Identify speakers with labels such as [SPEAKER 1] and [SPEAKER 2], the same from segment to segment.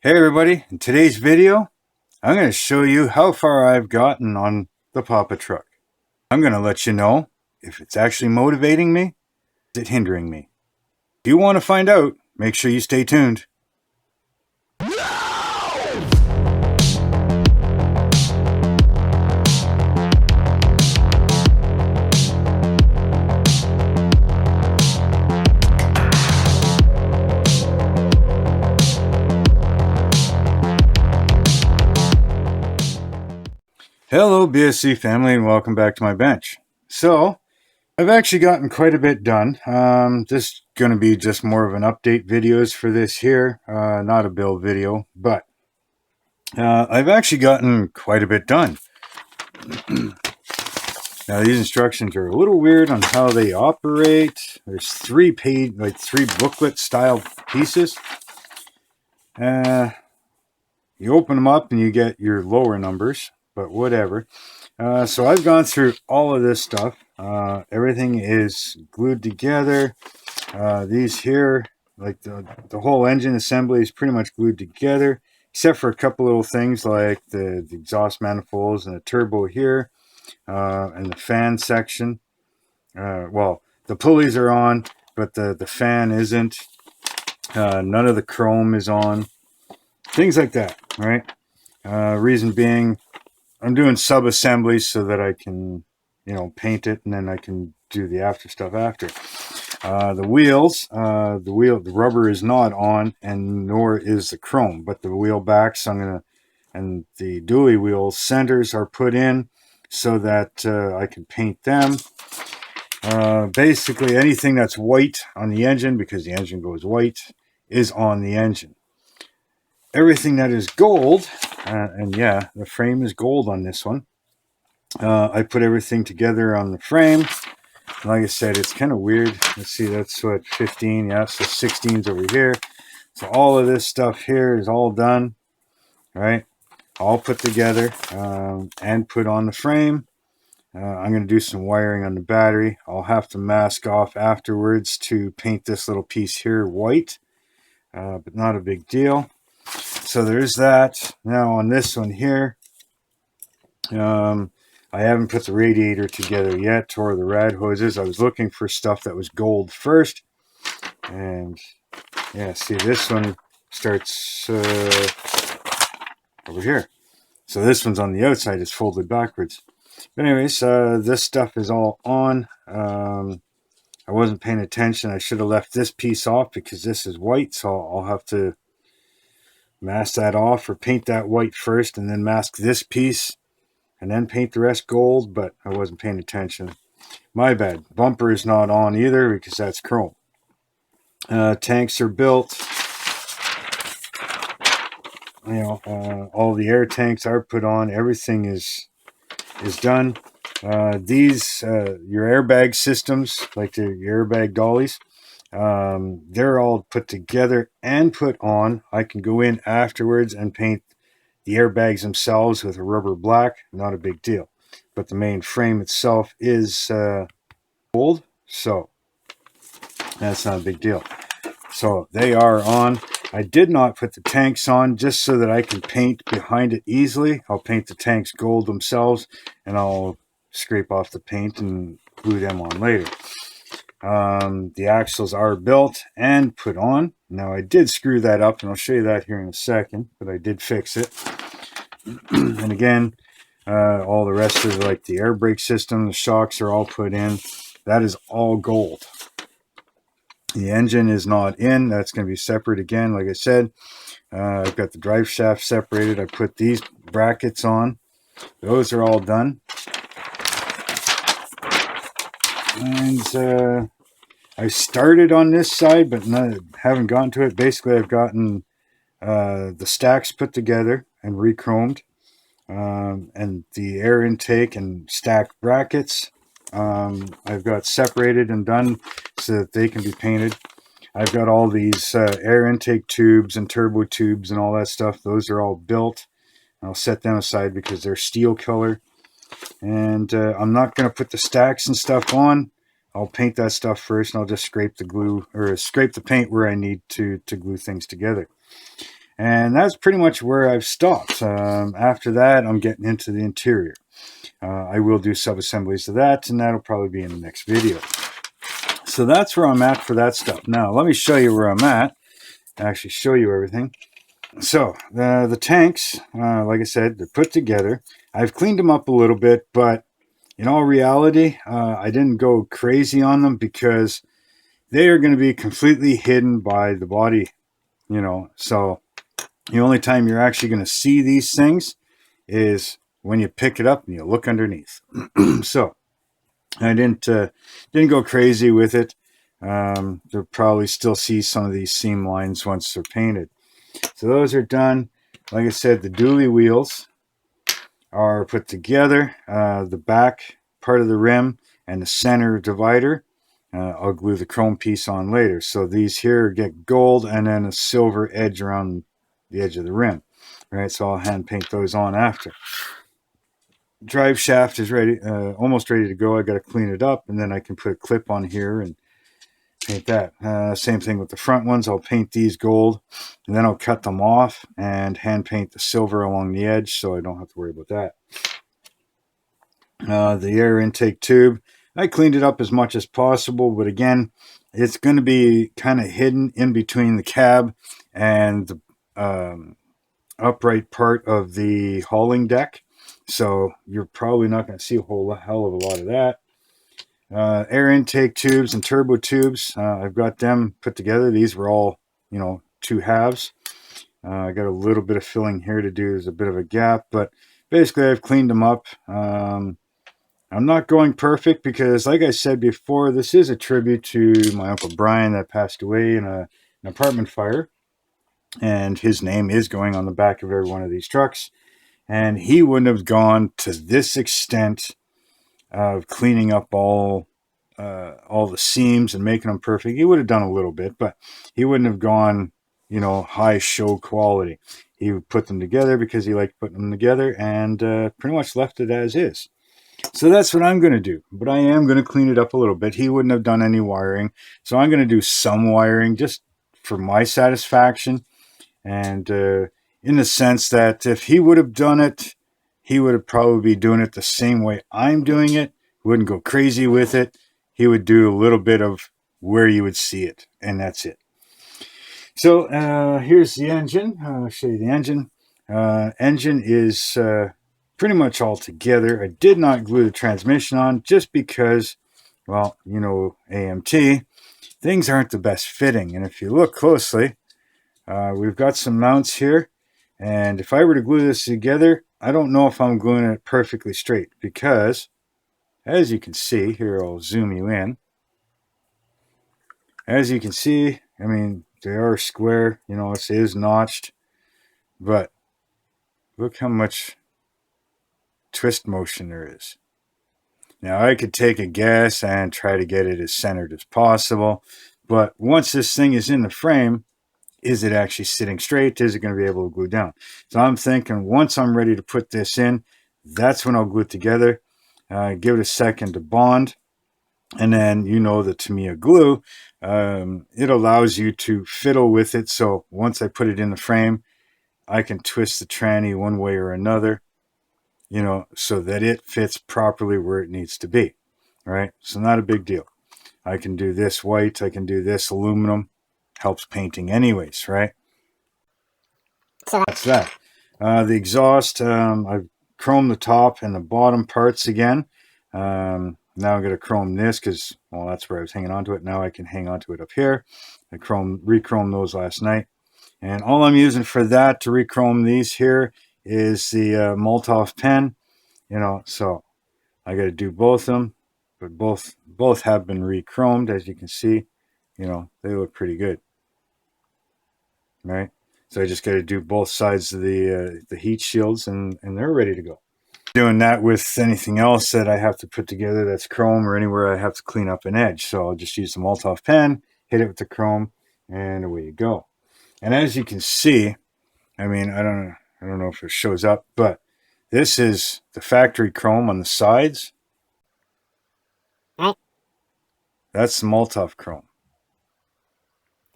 [SPEAKER 1] Hey everybody, in today's video, I'm going to show you how far I've gotten on the Papa truck. I'm going to let you know if it's actually motivating me, is it hindering me. If you want to find out, make sure you stay tuned. Hello BSC family and welcome back to my bench. So, I've actually gotten quite a bit done. This is going to be just more of an update videos for this here, not a build video, but I've actually gotten quite a bit done. Now these instructions are a little weird on how they operate. There's three booklet style pieces. You open them up and you get your lower numbers, but whatever. So I've gone through all of this stuff. Everything is glued together. These here, like the whole engine assembly is pretty much glued together, except for a couple little things like the exhaust manifolds and the turbo here. And the fan section. Well, the pulleys are on, but the fan isn't. None of the chrome is on. Things like that, right? Reason being, I'm doing sub-assemblies so that I can, paint it, and then I can do the after stuff after. The wheels, the rubber is not on, and nor is the chrome, but the wheel backs, and the dually wheel centers are put in so that I can paint them. Basically anything that's white on the engine, because the engine goes white, is on the engine. Everything that is gold, and yeah, the frame is gold on this one. I put everything together on the frame. Like I said, it's kind of weird. Let's see, that's what, 15, yeah, so 16's over here. So all of this stuff here is all done, right? All put together and put on the frame. I'm going to do some wiring on the battery. I'll have to mask off afterwards to paint this little piece here white, but not a big deal. So there's that. Now on this one here, I haven't put the radiator together yet, or the rad hoses. I was looking for stuff that was gold first. And yeah, see, this one starts over here. So this one's on the outside, it's folded backwards. But anyways, this stuff is all on. I wasn't paying attention. I should have left this piece off because this is white, so I'll have to mask that off or paint that white first and then mask this piece and then paint the rest gold, but I wasn't paying attention. My bad. Bumper is not on either because that's chrome. Tanks are built. All the air tanks are put on. Everything is done. These your airbag systems, like the airbag dollies, they're all put together and put on. I can go in afterwards and paint the airbags themselves with a rubber black. Not a big deal, but the main frame itself is gold, so that's not a big deal. So they are on. I did not put the tanks on just so that I can paint behind it easily. I'll paint the tanks gold themselves, and I'll scrape off the paint and glue them on later. The axles are built and put on. Now I did screw that up, and I'll show you that here in a second, but I did fix it. And again, all the rest of like the air brake system, the shocks are all put in. That is all gold. The engine is not in. That's going to be separate again. Like I said, I've got the drive shaft separated. I put these brackets on. Those are all done. And I started on this side, but haven't gotten to it. Basically, I've gotten the stacks put together and re-chromed, and the air intake and stack brackets I've got separated and done so that they can be painted. I've got all these air intake tubes and turbo tubes and all that stuff. Those are all built. I'll set them aside because they're steel color. And I'm not going to put the stacks and stuff on. I'll paint that stuff first, and I'll just scrape the glue or scrape the paint where I need to glue things together. And that's pretty much where I've stopped. After that, I'm getting into the interior. I will do sub-assemblies of that, and that'll probably be in the next video. So that's where I'm at for that stuff. Now, let me show you where I'm at. Actually show you everything. So, the tanks, like I said, they're put together. I've cleaned them up a little bit, but in all reality, I didn't go crazy on them because they are going to be completely hidden by the body, So, the only time you're actually going to see these things is when you pick it up and you look underneath. So I didn't go crazy with it. You'll probably still see some of these seam lines once they're painted. So those are done. Like I said, the dually wheels are put together. The back part of the rim and the center divider, I'll glue the chrome piece on later. So these here get gold and then a silver edge around the edge of the rim. All right, so I'll hand paint those on after. Drive shaft is ready, almost ready to go. I got to clean it up, and then I can put a clip on here and paint that. Same thing with the front ones. I'll paint these gold, and then I'll cut them off and hand paint the silver along the edge, so I don't have to worry about that. The air intake tube, I cleaned it up as much as possible, but again, it's going to be kind of hidden in between the cab and the upright part of the hauling deck. So you're probably not going to see a whole hell of a lot of that. Air intake tubes and turbo tubes, I've got them put together. These were all, two halves. I got a little bit of filling here to do. There's a bit of a gap, but basically I've cleaned them up. I'm not going perfect because, like I said before, this is a tribute to my Uncle Brian that passed away in an apartment fire. And his name is going on the back of every one of these trucks. And he wouldn't have gone to this extent of cleaning up all the seams and making them perfect. He would have done a little bit, but he wouldn't have gone, high show quality. He would put them together because he liked putting them together and pretty much left it as is. So that's what I'm going to do, but I am going to clean it up a little bit. He wouldn't have done any wiring, so I'm going to do some wiring just for my satisfaction. And in the sense that if he would have done it, he would have probably be doing it the same way I'm doing it. Wouldn't go crazy with it. He would do a little bit of where you would see it, and that's it. So here's the engine. I'll show you the engine. Engine is pretty much all together. I did not glue the transmission on just because, well, AMT, things aren't the best fitting. And if you look closely, we've got some mounts here, and if I were to glue this together, I don't know if I'm gluing it perfectly straight because, as you can see, here I'll zoom you in. As you can see, I mean, they are square, it is notched, but look how much twist motion there is. Now, I could take a guess and try to get it as centered as possible, but once this thing is in the frame, is it actually sitting straight? Is it going to be able to glue down? So I'm thinking once I'm ready to put this in, that's when I'll glue it together. Give it a second to bond. And then the Tamiya glue, it allows you to fiddle with it. So once I put it in the frame, I can twist the tranny one way or another, so that it fits properly where it needs to be. All right. So not a big deal. I can do this white. I can do this aluminum. Helps painting anyways, right? So that's that. The exhaust, I've chromed the top and the bottom parts again. Now I'm going to chrome this because, well, that's where I was hanging on to it. Now I can hang on to it up here. I re-chromed those last night. And all I'm using for that to re-chrome these here is the Molotov pen. So I got to do both of them. But both have been re-chromed, as you can see. They look pretty good. Right? So I just got to do both sides of the heat shields, and they're ready to go. Doing that with anything else that I have to put together that's chrome or anywhere I have to clean up an edge. So I'll just use the Molotov pen, hit it with the chrome, and away you go. And as you can see, I mean, I don't know if it shows up, but this is the factory chrome on the sides. Right. That's the Molotov chrome.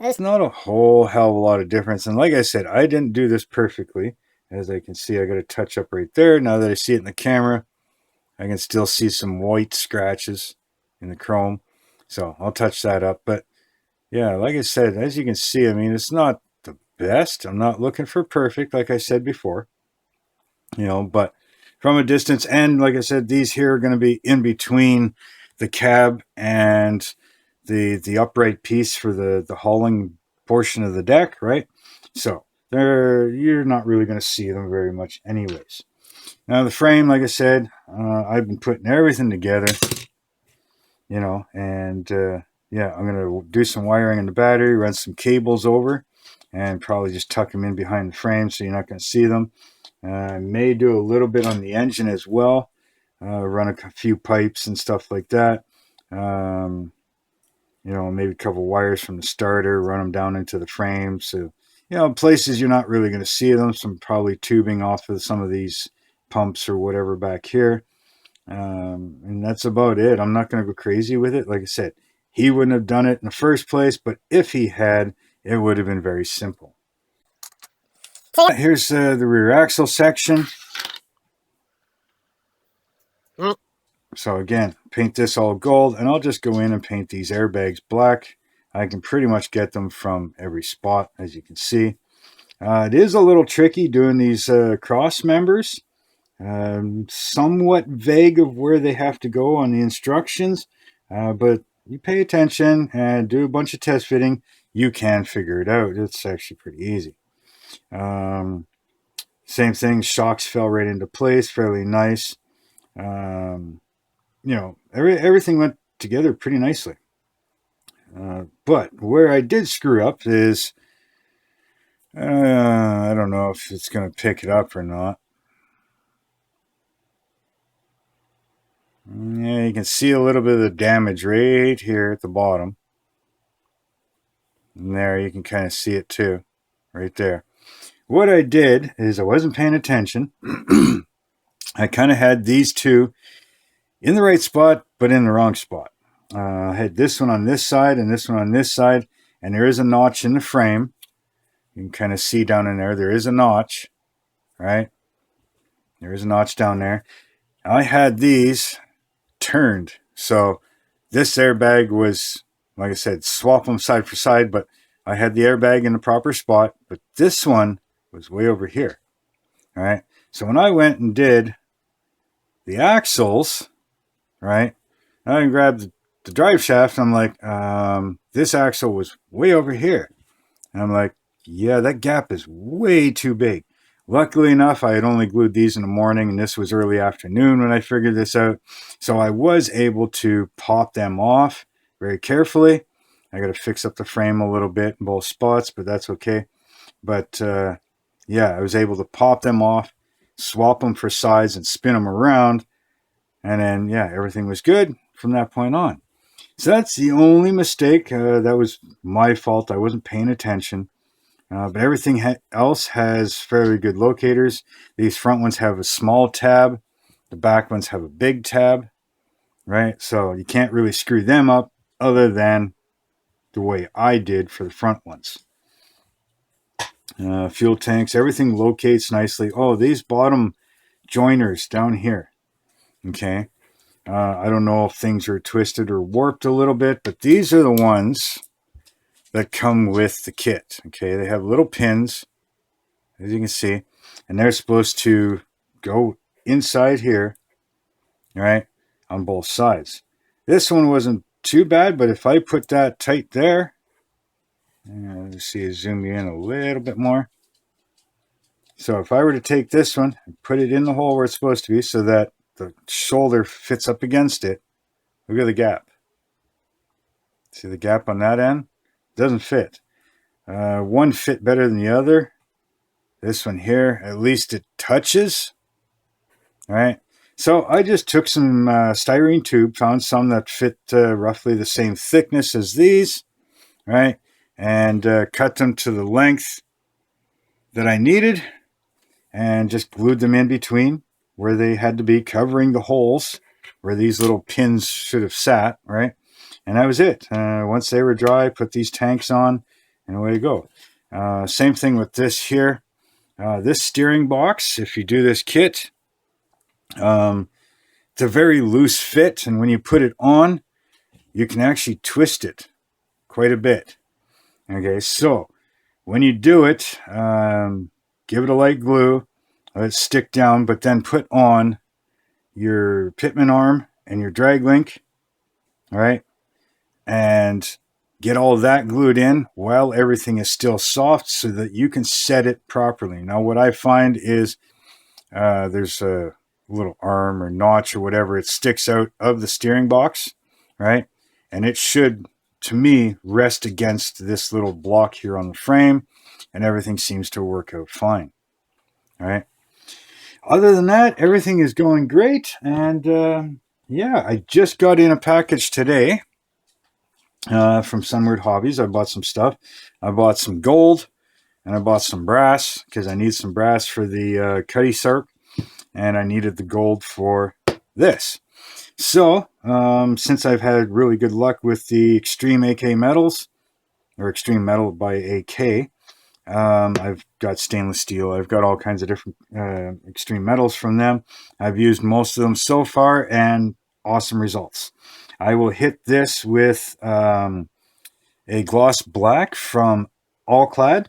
[SPEAKER 1] It's not a whole hell of a lot of difference. And like I said, I didn't do this perfectly. As I can see, I got a touch up right there. Now that I see it in the camera, I can still see some white scratches in the chrome. So I'll touch that up. But yeah, like I said, as you can see, I mean, it's not the best. I'm not looking for perfect, like I said before, but from a distance, and like I said, these here are going to be in between the cab and the upright piece for the hauling portion of the deck, right? So you're not really going to see them very much anyways. Now the frame, like I said, I've been putting everything together, and yeah, I'm going to do some wiring in the battery, run some cables over, and probably just tuck them in behind the frame so you're not going to see them. I may do a little bit on the engine as well, run a few pipes and stuff like that. Maybe a couple wires from the starter, run them down into the frame. So, places you're not really going to see them. Some probably tubing off of some of these pumps or whatever back here. And that's about it. I'm not going to go crazy with it. Like I said, he wouldn't have done it in the first place, but if he had, it would have been very simple. Here's the rear axle section. So again, paint this all gold, and I'll just go in and paint these airbags black. I can pretty much get them from every spot, as you can see. It is a little tricky doing these cross members. Somewhat vague of where they have to go on the instructions, but you pay attention and do a bunch of test fitting, you can figure it out. It's actually pretty easy. Same thing, shocks fell right into place, fairly nice. Everything went together pretty nicely. But where I did screw up is, I don't know if it's going to pick it up or not. Yeah, you can see a little bit of the damage right here at the bottom. And there, you can kind of see it too, right there. What I did is I wasn't paying attention. I kind of had these two in the right spot, but in the wrong spot. I had this one on this side and this one on this side, and there is a notch in the frame. You can kind of see down in there, there is a notch, right? There is a notch down there. I had these turned. So this airbag was, like I said, swap them side for side, but I had the airbag in the proper spot, but this one was way over here, all right? So when I went and did the axles, right, I grabbed the drive shaft, and I'm like, this axle was way over here. And I'm like, yeah, that gap is way too big. Luckily enough, I had only glued these in the morning, and this was early afternoon when I figured this out. So I was able to pop them off very carefully. I got to fix up the frame a little bit in both spots, but that's okay. But yeah, I was able to pop them off, swap them for sides, and spin them around. And then, yeah, everything was good from that point on. So that's the only mistake. That was my fault. I wasn't paying attention. But everything else has fairly good locators. These front ones have a small tab. The back ones have a big tab, right? So you can't really screw them up other than the way I did for the front ones. Fuel tanks, everything locates nicely. Oh, these bottom joiners down here. Okay. I don't know if things are twisted or warped a little bit, but these are the ones that come with the kit. Okay, they have little pins, as you can see, and they're supposed to go inside here, right, on both sides. This one wasn't too bad, but if I put that tight there, let's see, zoom you in a little bit more. So if I were to take this one and put it in the hole where it's supposed to be so that the shoulder fits up against it, look at the gap. See the gap on that end? Doesn't fit. One fit better than the other. This one here, at least it touches. All right. So I just took some styrene tube, found some that fit roughly the same thickness as these, right? And cut them to the length that I needed and just glued them in between where they had to be, covering the holes where these little pins should have sat, right? And that was it. Once they were dry, put these tanks on, and away you go. Same thing with this here. This steering box, if you do this kit, it's a very loose fit, and when you put it on, you can actually twist it quite a bit. Okay, so when you do it, give it a light glue, let it stick down, but then put on your pitman arm and your drag link, all right, and get all of that glued in while everything is still soft so that you can set it properly. Now, what I find is there's a little arm or notch or whatever, it sticks out of the steering box, right? And it should, to me, rest against this little block here on the frame, and everything seems to work out fine, all right? Other than that, everything is going great, and yeah, I just got in a package today from Sunward Hobbies. I bought some stuff. I bought some gold, and I bought some brass, because I need some brass for the Cutty Sark, and I needed the gold for this. So, since I've had really good luck with the Extreme AK metals, or Extreme Metal by AK, I've got stainless steel. I've got all kinds of different extreme metals from them. I've used most of them so far, and awesome results. I will hit this with a gloss black from Allclad,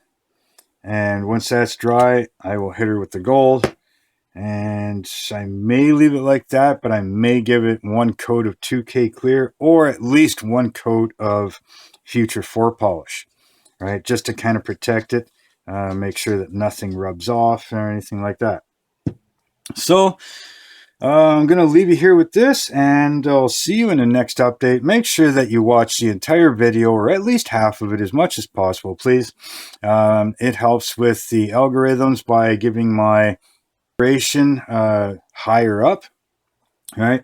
[SPEAKER 1] and once that's dry, I will hit her with the gold, and I may leave it like that, but I may give it one coat of 2K clear, or at least one coat of Future 4 polish, right, just to kind of protect it, make sure that nothing rubs off or anything like that. So I'm going to leave you here with this, and I'll see you in the next update. Make sure that you watch the entire video, or at least half of it, as much as possible, please. It helps with the algorithms by giving my duration higher up. All right.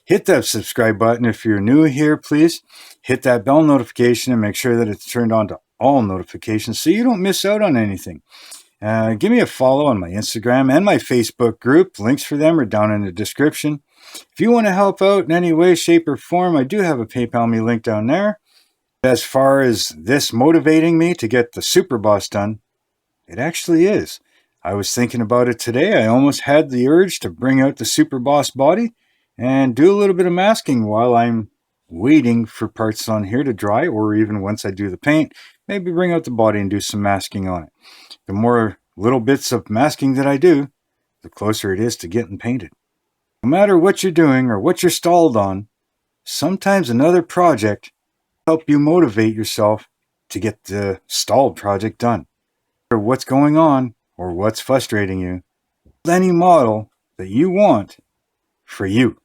[SPEAKER 1] Hit that subscribe button if you're new here, please. Hit that bell notification and make sure that it's turned on to all notifications so you don't miss out on anything. Give me a follow on my Instagram and my Facebook group. Links for them are down in the description. If you want to help out in any way, shape, or form, I do have a PayPal me link down there. As far as this motivating me to get the Super Boss done, it actually is. I was thinking about it today. I almost had the urge to bring out the Super Boss body and do a little bit of masking while I'm waiting for parts on here to dry, or even once I do the paint, maybe bring out the body and do some masking on it. The more little bits of masking that I do, the closer it is to getting painted. No matter what you're doing or what you're stalled on, sometimes another project will help you motivate yourself to get the stalled project done. No matter what's going on or what's frustrating you, build any model that you want for you.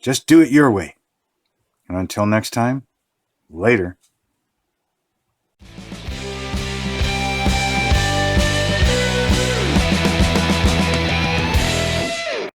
[SPEAKER 1] Just do it your way. And until next time, later.